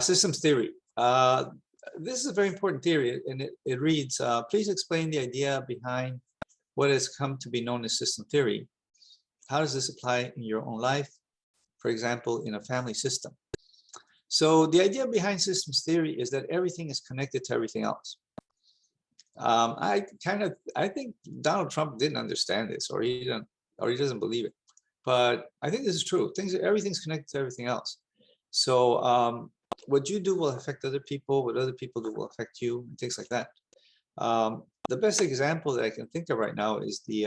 Systems theory. This is a very important theory, and it reads, please explain the idea behind what has come to be known as system theory. How does this apply in your own life? For example, in a family system. So the idea behind systems theory is that everything is connected to everything else. I think Donald Trump didn't understand this, or he doesn't believe it. But I think this is true. Everything's connected to everything else. So what you do will affect other people. What other people do will affect you, and things like that. The best example that I can think of right now is the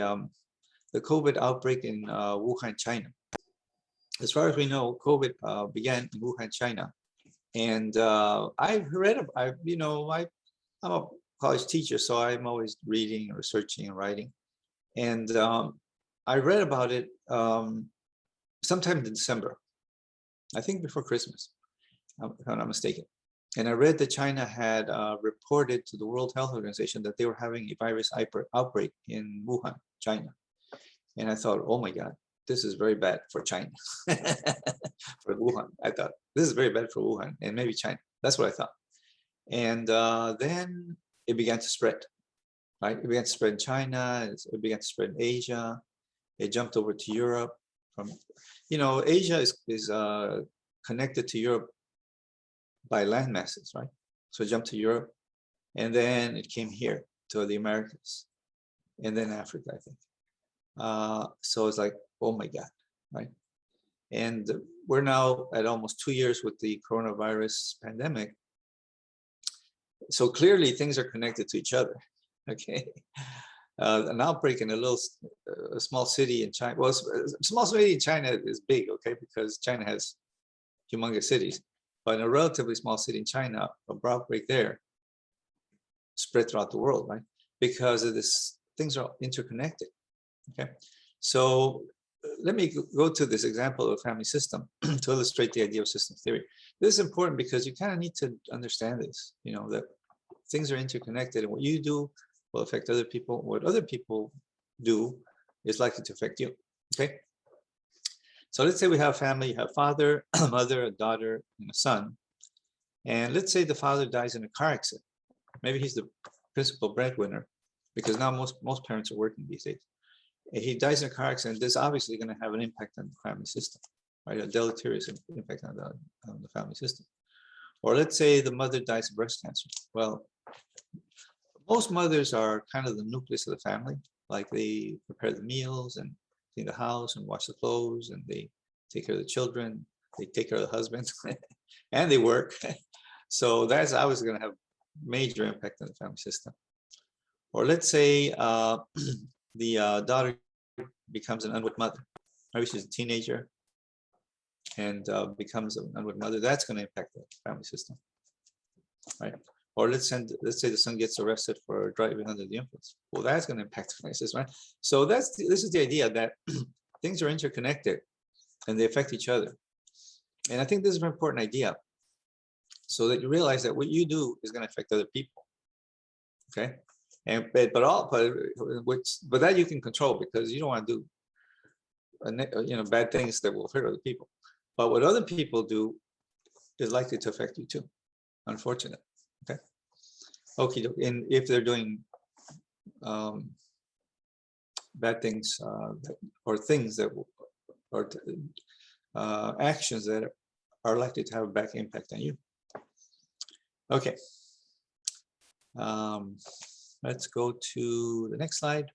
COVID outbreak in Wuhan, China. As far as we know, COVID began in Wuhan, China, and I'm a college teacher, so I'm always reading, researching, and writing. And I read about it sometime in December, I think before Christmas, if I'm not mistaken. And I read that China had reported to the World Health Organization that they were having a virus outbreak in Wuhan, China. And I thought, oh my God, this is very bad for China, for Wuhan. I thought, this is very bad for Wuhan and maybe China. That's what I thought. And then it began to spread, right? It began to spread in China. It began to spread in Asia. It jumped over to Europe. Asia is connected to Europe by land masses, right? So it jumped to Europe, and then it came here to the Americas, and then Africa, I think. So it's like, oh my God, right? And we're now at almost 2 years with the coronavirus pandemic. So clearly things are connected to each other, okay? An outbreak in a small city in China. Well, a small city in China is big, okay, because China has humongous cities. But in a relatively small city in China, a outbreak there spread throughout the world, right? Because of this, things are interconnected, okay? So let me go to this example of a family system to illustrate the idea of system theory. This is important because you kind of need to understand this, that things are interconnected, and what you do will affect other people. What other people do is likely to affect you, okay? So let's say we have a family, you have father, a mother, a daughter, and a son. And let's say the father dies in a car accident. Maybe he's the principal breadwinner, because now most parents are working these days. If he dies in a car accident, this is obviously going to have an impact on the family system, right? A deleterious impact on the family system. Or let's say the mother dies of breast cancer. Well, most mothers are kind of the nucleus of the family. Like they prepare the meals and clean the house and wash the clothes, and they take care of the children. They take care of the husbands, and they work. So that's always going to have major impact on the family system. Or let's say the daughter becomes an unwed mother. Maybe she's a teenager and becomes an unwed mother. That's going to impact the family system, right? Or let's say the son gets arrested for driving under the influence. Well, that's going to impact the family system, right? So this is the idea that things are interconnected and they affect each other. And I think this is an important idea, so that you realize that what you do is going to affect other people. Okay, but that you can control, because you don't want to do bad things that will hurt other people. But what other people do is likely to affect you too, unfortunately. Okay, and if they're doing bad things or things that or actions that are likely to have a back impact on you. Okay, let's go to the next slide.